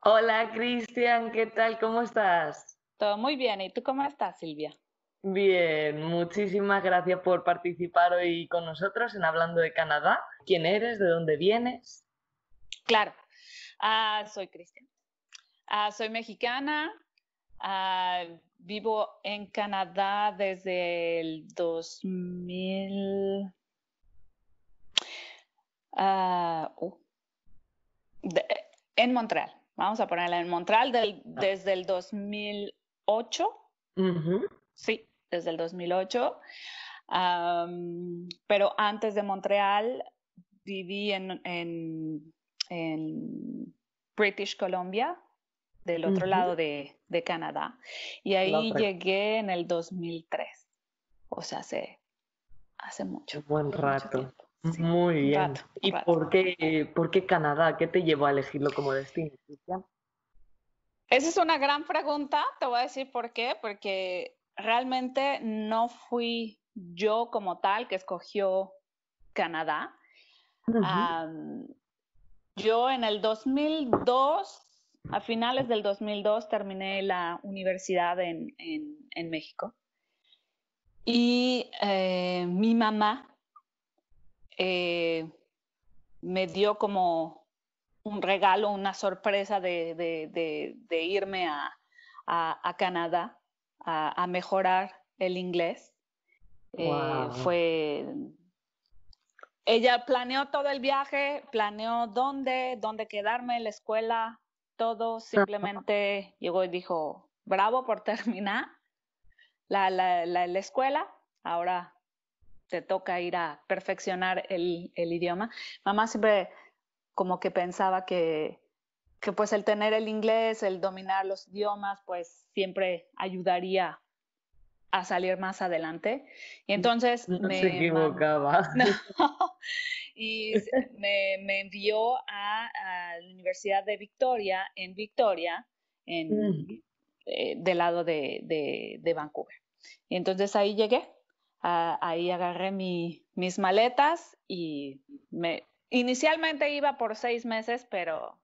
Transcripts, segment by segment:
Hola Cristian, ¿qué tal? ¿Cómo estás? Todo muy bien. ¿Y tú cómo estás, Silvia? Bien, muchísimas gracias por participar hoy con nosotros en Hablando de Canadá. ¿Quién eres? ¿De dónde vienes? Claro. Soy Cristian. Soy mexicana. Vivo en Canadá desde el 2000. ah, uh, de- en Montreal. Vamos a ponerla en Montreal desde el 2008. Ujú. Sí, desde el 2008. Pero antes de Montreal viví en British Columbia, del otro Ujú. lado de Canadá. Y La ahí otra, llegué en el 2003. O sea, hace un mucho, buen mucho rato. tiempo. Sí, Muy un bien. rato, un ¿Y rato. por qué Canadá? ¿Qué te llevó a elegirlo como destino, Cristian? Esa es una gran pregunta. Te voy a decir por qué. Porque realmente no fui yo como tal que escogió Canadá. Ujú. Am, yo en el 2002, a finales del 2002, terminé la universidad en México. Y mi mamá eh, me dio como un regalo, una sorpresa de irme a Canadá a mejorar el inglés. Wow. Ella planeó todo el viaje, planeó dónde quedarme, la escuela, todo. Simplemente llegó y dijo, bravo por terminar la escuela, ahora te toca ir a perfeccionar el idioma. Mamá siempre como que pensaba que pues el tener el inglés, el dominar los idiomas, pues siempre ayudaría a salir más adelante. Y entonces No se equivocaba. no, y me envió a la Universidad de Victoria, en Victoria, Ujú. del lado de Vancouver. Y entonces ahí llegué, ahí agarré mis maletas y inicialmente iba por 6 meses, pero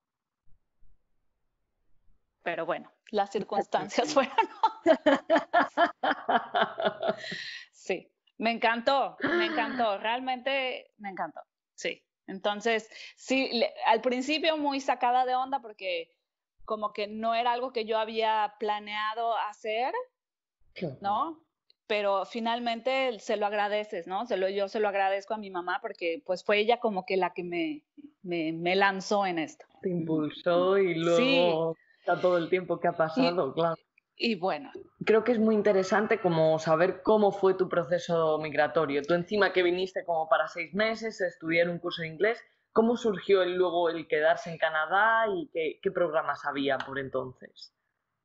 bueno, las circunstancias fueron. Sí, me encantó, realmente me encantó. Sí, entonces, sí, al principio muy sacada de onda porque como que no era algo que yo había planeado hacer, Claro. ¿no? Pero finalmente se lo agradeces, ¿no? Yo se lo agradezco a mi mamá porque pues fue ella como que la que me lanzó en esto. Te impulsó y Sí, luego a todo el tiempo que ha y, pasado, claro. y bueno, Creo que es muy interesante como saber cómo fue tu proceso migratorio. Tú encima que viniste como para 6 meses a estudiar un curso de inglés, ¿cómo surgió luego el quedarse en Canadá y qué programas había por entonces?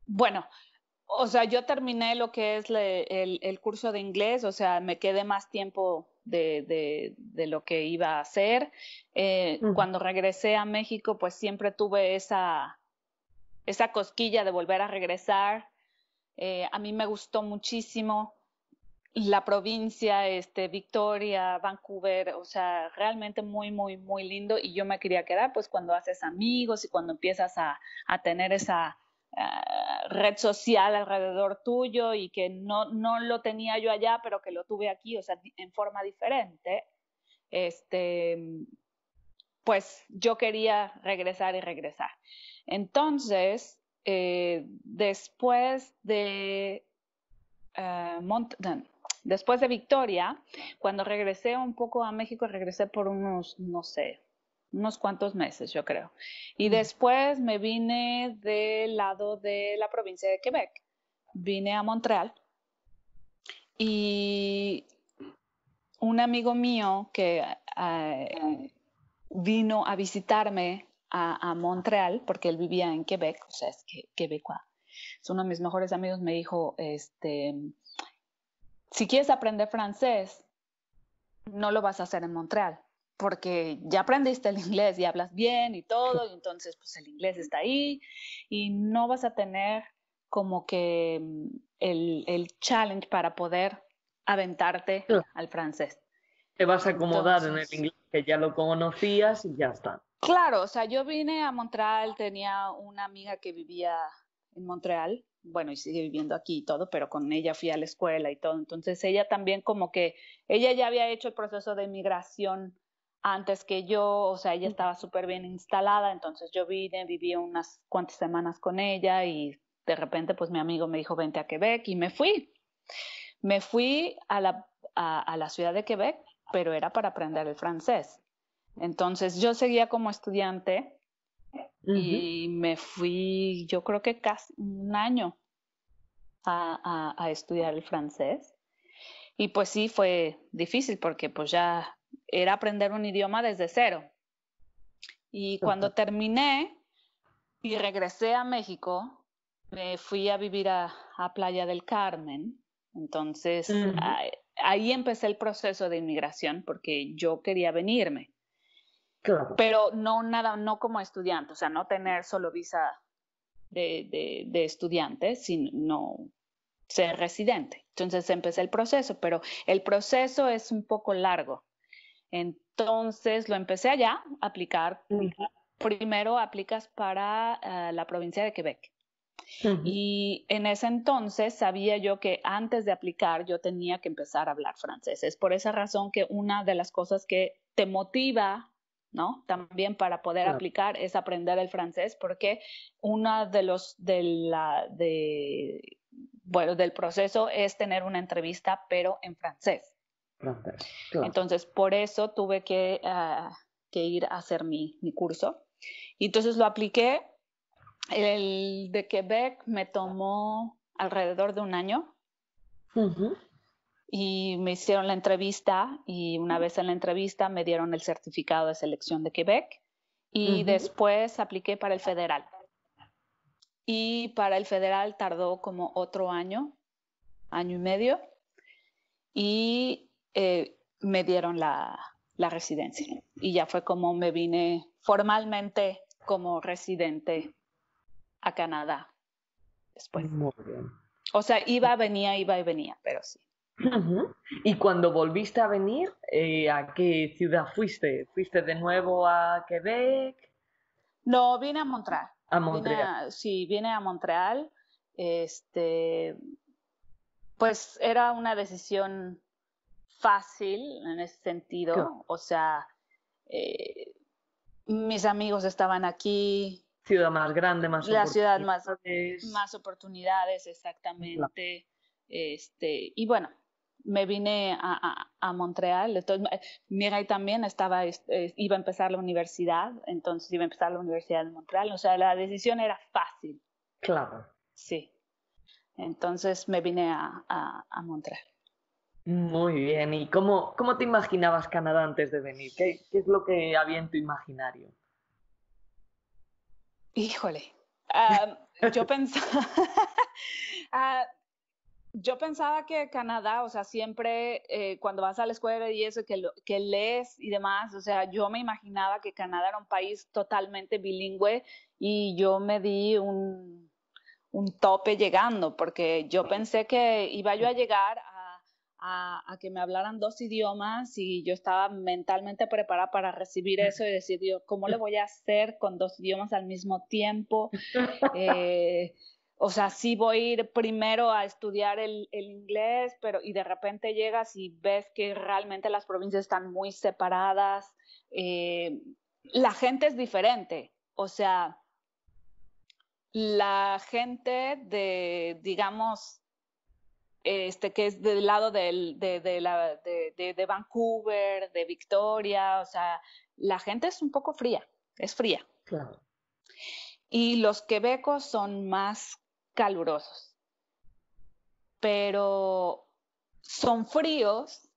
bueno, o sea, yo terminé lo que es el curso de inglés, o sea, me quedé más tiempo de lo que iba a hacer. Ujú. Cuando regresé a México, pues siempre tuve esa cosquilla de volver a regresar. A mí me gustó muchísimo la provincia, Victoria, Vancouver, o sea, realmente muy, muy, muy lindo. Y yo me quería quedar, pues cuando haces amigos y cuando empiezas a tener esa red social alrededor tuyo y que no lo tenía yo allá, pero que lo tuve aquí, o sea, en forma diferente, este, pues yo quería regresar y regresar. Entonces, no, después de Victoria, cuando regresé un poco a México, regresé por unos, no sé, unos cuantos meses, yo creo. Y Ujú. después me vine del lado de la provincia de Quebec. Vine a Montreal y un amigo mío que vino a visitarme a Montreal, porque él vivía en Quebec, o sea, es que quebecois. Es uno de mis mejores amigos, me dijo, si quieres aprender francés, no lo vas a hacer en Montreal, porque ya aprendiste el inglés y hablas bien y todo, y entonces pues el inglés está ahí y no vas a tener como que el challenge para poder aventarte Claro. al francés. Te vas a acomodar en el Entonces, inglés que ya lo conocías y ya está. Claro, o sea, yo vine a Montreal, tenía una amiga que vivía en Montreal, bueno, y sigue viviendo aquí y todo, pero con ella fui a la escuela y todo. Entonces ella también como que, ella ya había hecho el proceso de inmigración antes que yo, o sea, ella estaba súper bien instalada, entonces yo vine, viví unas cuantas semanas con ella y de repente pues mi amigo me dijo, vente a Quebec y me fui. Me fui a la ciudad de Quebec, pero era para aprender el francés. Entonces yo seguía como estudiante Ujú. y me fui, yo creo que casi un año a estudiar el francés. Y pues sí, fue difícil porque pues ya era aprender un idioma desde cero. Y cuando terminé y regresé a México, me fui a vivir a Playa del Carmen. Entonces Ujú. ahí empecé el proceso de inmigración porque yo quería venirme, Claro. pero no nada, no como estudiante, o sea, no tener solo visa de estudiante, sino ser residente. Entonces empecé el proceso, pero el proceso es un poco largo. Entonces lo empecé allá a aplicar. Ujú. Primero aplicas para la provincia de Quebec. Ujú. Y en ese entonces sabía yo que antes de aplicar yo tenía que empezar a hablar francés. Es por esa razón que una de las cosas que te motiva, ¿no? También para poder Claro. aplicar es aprender el francés, porque una de los bueno, del proceso es tener una entrevista, pero en francés. Francés. Claro. Entonces, por eso tuve que ir a hacer mi curso. Y entonces lo apliqué. El de Quebec me tomó alrededor de un año Ujú. y me hicieron la entrevista y una vez en la entrevista me dieron el certificado de selección de Quebec y Ujú. después apliqué para el federal. Y para el federal tardó como otro año, año y medio, y me dieron la residencia. Y ya fue como me vine formalmente como residente a Canadá después. Muy bien. O sea, iba y venía, pero sí. Ujú. Y cuando volviste a venir, ¿a qué ciudad fuiste? ¿Fuiste de nuevo a Quebec? No, vine a Montreal. A Montreal. Sí, vine a Montreal. Este, pues era una decisión fácil en ese Claro. sentido. O sea, eh, mis amigos estaban aquí, Ciudad más grande, más la ciudad oportunidades. más oportunidades, Claro. exactamente. Y bueno, me vine a Montreal. Entonces, mira, y también iba a empezar la universidad, entonces iba a empezar la universidad de Montreal. O sea, la decisión era fácil, Claro. sí. Entonces me vine a Montreal. Muy bien. ¿Y cómo te imaginabas Canadá antes de venir? ¿Qué es lo que había en tu imaginario? Híjole, yo pensaba, ah, yo pensaba que Canadá, o sea, siempre cuando vas a la escuela y eso, que lees y demás, o sea, yo me imaginaba que Canadá era un país totalmente bilingüe y yo me di un tope llegando, porque yo pensé que iba yo a llegar a que me hablaran dos idiomas y yo estaba mentalmente preparada para recibir eso y decir, yo, ¿cómo le voy a hacer con dos idiomas al mismo tiempo? Eh, o sea, sí voy a ir primero a estudiar el inglés, pero y de repente llegas y ves que realmente las provincias están muy separadas. La gente es diferente, o sea, la gente digamos, que es del lado de Vancouver, de Victoria, o sea, la gente es un poco fría, es fría. Claro. Y los quebecos son más calurosos, pero son fríos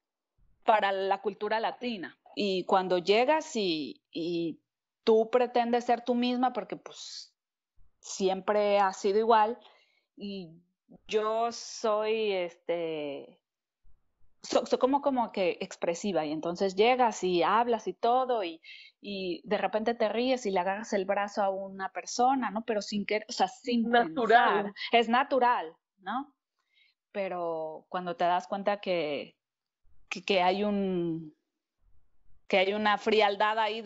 para la cultura latina. Y cuando llegas y tú pretendes ser tú misma, porque pues siempre ha sido igual, y yo soy soy como que expresiva y entonces llegas y hablas y todo y de repente te ríes y le agarras el brazo a una persona, ¿no? Pero sin querer, o sea, sin pensar, Natural. es natural, ¿no? Pero cuando te das cuenta que hay que hay una frialdad ahí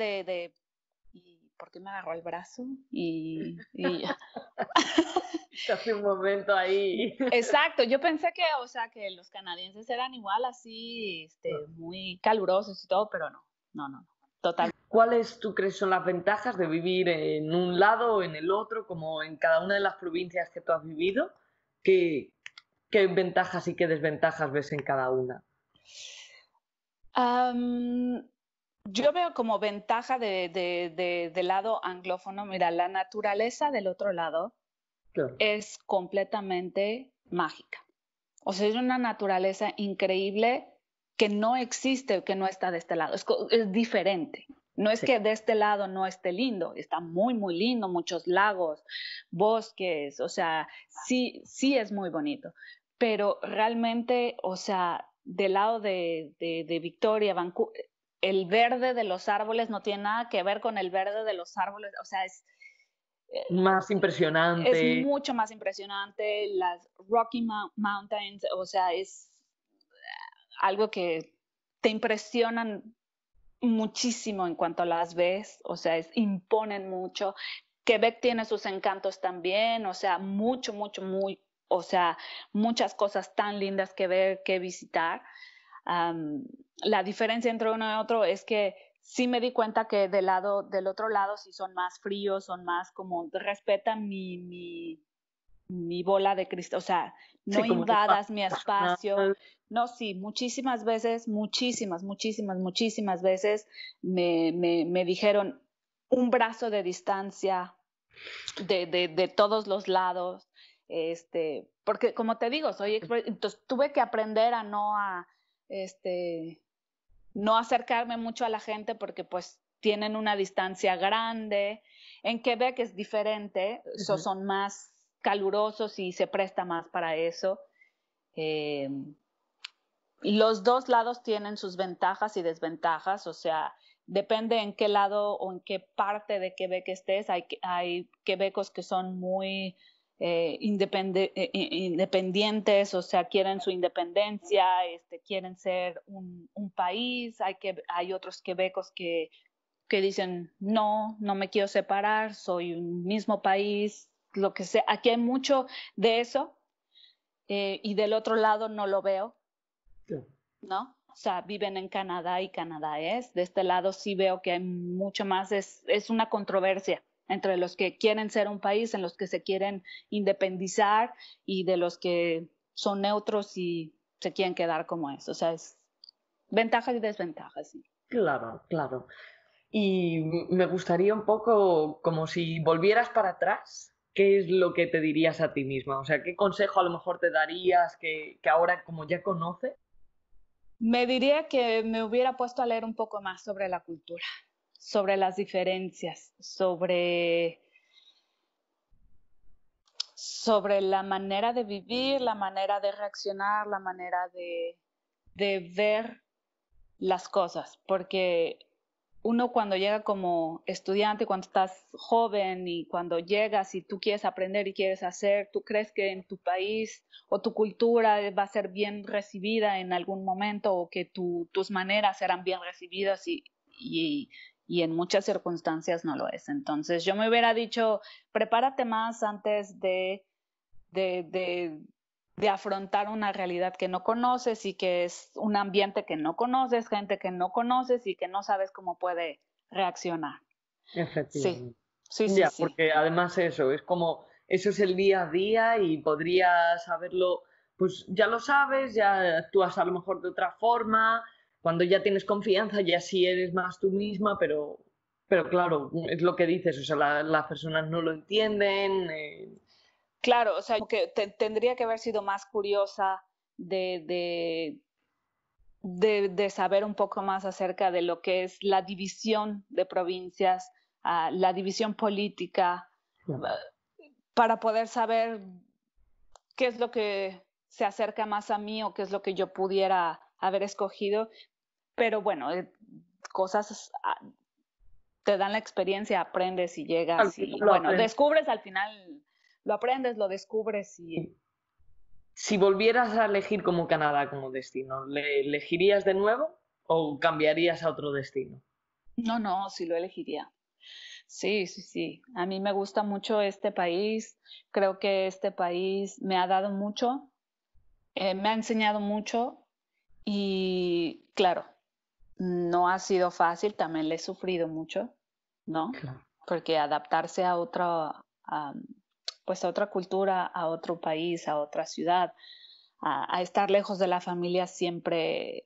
¿por qué me agarró el brazo? Y Hace un momento ahí. exacto, yo pensé que, o sea, que los canadienses eran igual así, muy calurosos y todo, pero no, total. ¿Cuáles tú crees son las ventajas de vivir en un lado o en el otro, como en cada una de las provincias que tú has vivido? ¿Qué, qué ventajas y qué desventajas ves en cada una? Yo veo como ventaja del lado anglófono, mira, la naturaleza del otro lado Claro, es completamente mágica. O sea, es una naturaleza increíble que no existe, que no está de este lado. Es diferente. No es sí, que de este lado no esté lindo, está muy, muy lindo, muchos lagos, bosques, o sea, sí es muy bonito. Pero realmente, o sea, del lado de Victoria, Vancouver, el verde de los árboles no tiene nada que ver con el verde de los árboles, o sea, más es impresionante. mucho más impresionante. Las Rocky Mountains, o sea, es algo que te impresionan muchísimo en cuanto las ves, o sea, imponen mucho. Quebec tiene sus encantos también, o sea, o sea, muchas cosas tan lindas que ver, que visitar. La diferencia entre uno y otro es que sí me di cuenta que del otro lado sí son más fríos, son más como respetan mi bola de cristal, o sea, no Sí, como un espacio invadas mi espacio. personal. No, sí, muchísimas veces, muchísimas veces me dijeron un brazo de distancia de todos los lados, porque como te digo, entonces tuve que aprender a no acercarme mucho a la gente porque pues tienen una distancia grande. En Quebec es diferente, Ujú. son más calurosos y se presta más para eso. Eh, los dos lados tienen sus ventajas y desventajas, o sea, depende en qué lado o en qué parte de Quebec estés. Hay quebecos que son muy independientes, o sea, quieren su independencia, quieren ser un país. Hay otros quebecos que dicen, no me quiero separar, soy un mismo país, lo que sea. Aquí hay mucho de eso, y del otro lado no lo veo, Claro. ¿no? O sea, viven en Canadá y Canadá es. De este lado sí veo que hay mucho más, es una controversia entre los que quieren ser un país, en los que se quieren independizar y de los que son neutros y se quieren quedar como es. O sea, es ventajas y desventajas, sí. Claro, claro. Y me gustaría un poco, como si volvieras para atrás, ¿qué es lo que te dirías a ti misma? O sea, ¿qué consejo a lo mejor te darías que ahora como ya conoces? Me diría que me hubiera puesto a leer un poco más sobre la cultura, sobre las diferencias, sobre la manera de vivir, la manera de reaccionar, la manera de ver las cosas, porque uno cuando llega como estudiante, cuando estás joven y cuando llegas y tú quieres aprender y quieres hacer, tú crees que en tu país o tu cultura va a ser bien recibida en algún momento o que tus maneras serán bien recibidas y en muchas circunstancias no lo es. Entonces yo me hubiera dicho, prepárate más antes de, de, de afrontar una realidad que no conoces y que es un ambiente que no conoces, gente que no conoces y que no sabes cómo puede reaccionar. Sí, Efectivamente. sí, Ya, sí. porque además eso, es como, eso es el día a día y podrías saberlo, pues ya lo sabes, ya actúas a lo mejor de otra forma, cuando ya tienes confianza ya sí eres más tú misma, pero claro, es lo que dices, o sea, las personas no lo entienden. Claro, o sea, que tendría que haber sido más curiosa de, de, de saber un poco más acerca de lo que es la división de provincias, la división política, Claro. para poder saber qué es lo que se acerca más a mí o qué es lo que yo pudiera haber escogido. Pero bueno, cosas te dan la experiencia, aprendes y Al llegas final y lo bueno, aprendes. descubres al final, lo aprendes, lo descubres y Si volvieras a elegir como Canadá como destino, ¿le elegirías de nuevo o cambiarías a otro destino? no, sí lo elegiría. Sí, sí, sí. A mí me gusta mucho este país. Creo que este país me ha dado mucho, me ha enseñado mucho y claro, no ha sido fácil, también le he sufrido mucho, ¿no? Claro. Porque adaptarse a otra, pues a otra cultura, a otro país, a otra ciudad, a estar lejos de la familia siempre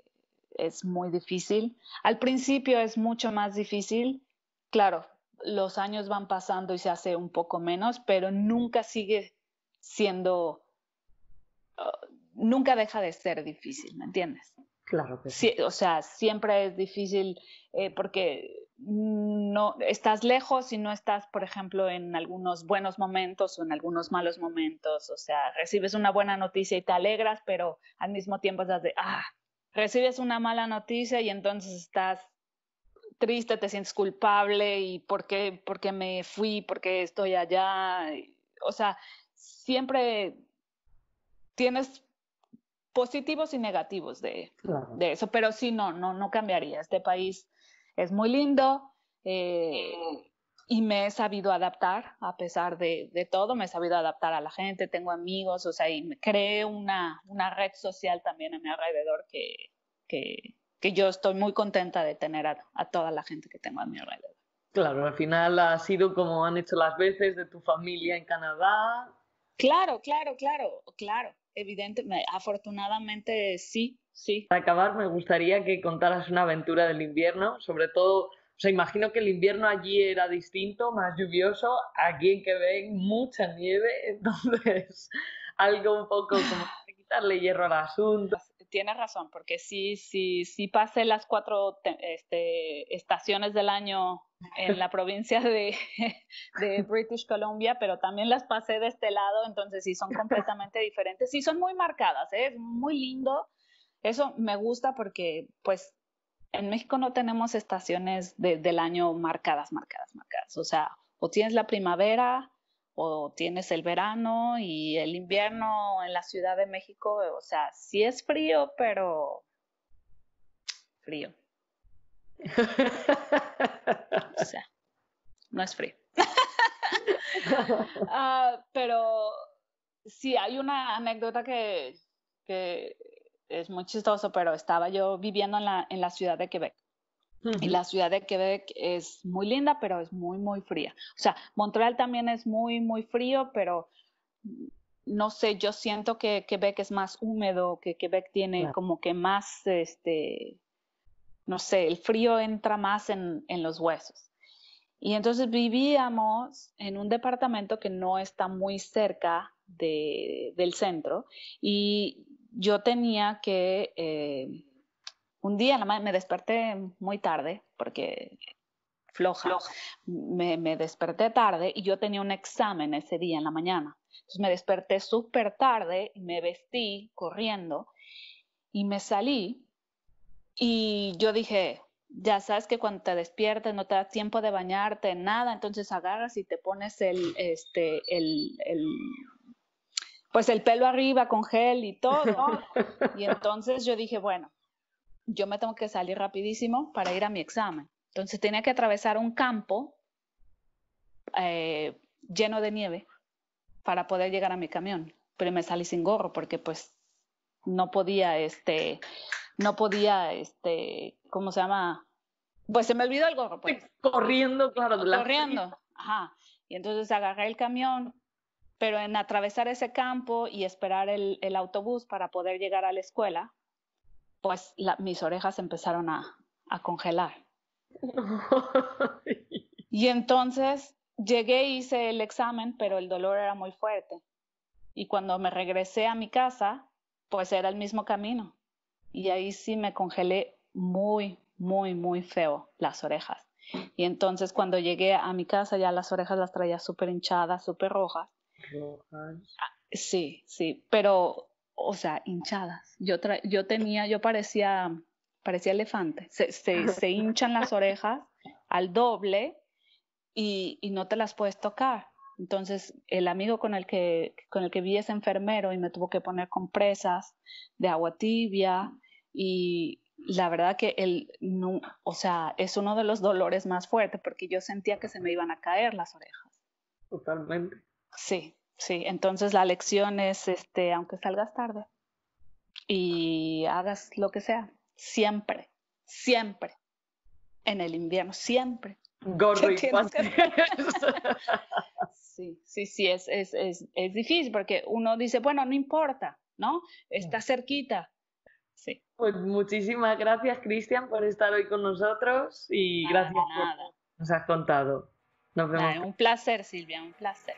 es muy difícil. Al principio es mucho más difícil, claro, los años van pasando y se hace un poco menos, pero nunca sigue siendo, nunca deja de ser difícil, ¿me entiendes? Claro que sí. Sí, o sea, siempre es difícil porque no estás lejos y no estás, por ejemplo, en algunos buenos momentos o en algunos malos momentos. O sea, recibes una buena noticia y te alegras, pero al mismo tiempo estás de, recibes una mala noticia y entonces estás triste, te sientes culpable y por qué me fui, por qué estoy allá. O sea, siempre tienes positivos y negativos Claro. de eso, pero sí, no cambiaría. Este país es muy lindo eh, y me he sabido adaptar a pesar de todo, me he sabido adaptar a la gente, tengo amigos, o sea, y me creé una red social también a mi alrededor que yo estoy muy contenta de tener a toda la gente que tengo a mi alrededor. Claro, al final ha sido como han hecho las veces de tu familia en Canadá. Claro, claro, claro, claro, evidente, afortunadamente sí, sí. Para acabar, me gustaría que contaras una aventura del invierno, sobre todo, o sea, imagino que el invierno allí era distinto, más lluvioso, aquí en Quebec mucha nieve, entonces algo un poco como para quitarle hierro al asunto. Tienes razón, porque sí pasé las cuatro estaciones del año en la provincia de British Columbia, pero también las pasé de este lado, entonces sí son completamente diferentes, sí son muy marcadas, ¿eh? Es muy lindo, eso me gusta porque pues en México no tenemos estaciones del año marcadas. O sea, o tienes la primavera o tienes el verano y el invierno en la Ciudad de México, o sea, sí es frío, pero frío. O sea, no es frío. Pero sí, hay una anécdota que es muy chistoso, pero estaba yo viviendo en la ciudad de Quebec. Y la ciudad de Quebec es muy linda, pero es muy, muy fría. O sea, Montreal también es muy, muy frío, pero no sé, yo siento que Quebec es más húmedo, que Quebec tiene Claro. como que más, no sé, el frío entra más en los huesos. Y entonces vivíamos en un departamento que no está muy cerca del centro y yo tenía que un día me desperté muy tarde porque floja. Me desperté tarde y yo tenía un examen ese día en la mañana. Entonces me desperté súper tarde y me vestí corriendo y me salí y yo dije, ya sabes que cuando te despiertes no te da tiempo de bañarte, nada, entonces agarras y te pones pues el pelo arriba con gel y todo. Y entonces yo dije, bueno, yo me tengo que salir rapidísimo para ir a mi examen. Entonces tenía que atravesar un campo lleno de nieve para poder llegar a mi camión. Pero me salí sin gorro porque pues no podía, ¿cómo se llama? Pues se me olvidó el gorro, pues. Corriendo, claro, de la fría. Corriendo, ajá. Y entonces agarré el camión, pero en atravesar ese campo y esperar el autobús para poder llegar a la escuela, pues mis orejas empezaron a congelar. Y entonces llegué y hice el examen, pero el dolor era muy fuerte. Y cuando me regresé a mi casa, pues era el mismo camino. Y ahí sí me congelé muy, muy, muy feo las orejas. Y entonces cuando llegué a mi casa ya las orejas las traía súper hinchadas, súper rojas. Rojas. Sí, sí, pero, o sea, hinchadas. Yo parecía elefante. Se hinchan las orejas al doble y no te las puedes tocar. Entonces, el amigo con el que vi es enfermero y me tuvo que poner compresas de agua tibia y la verdad que no, o sea, es uno de los dolores más fuertes porque yo sentía que se me iban a caer las orejas. Totalmente. Sí, sí. Entonces la lección es, aunque salgas tarde y hagas lo que sea, siempre, siempre, en el invierno, siempre. Gorro y Tienes que... guantes. Sí, sí, sí, es difícil porque uno dice, bueno, no importa, ¿no? Está cerquita. Sí. Pues muchísimas gracias, Cristian, por estar hoy con nosotros y Nada, gracias por lo nada. que nos has contado. Nos vemos. Nada, un placer, Silvia, un placer.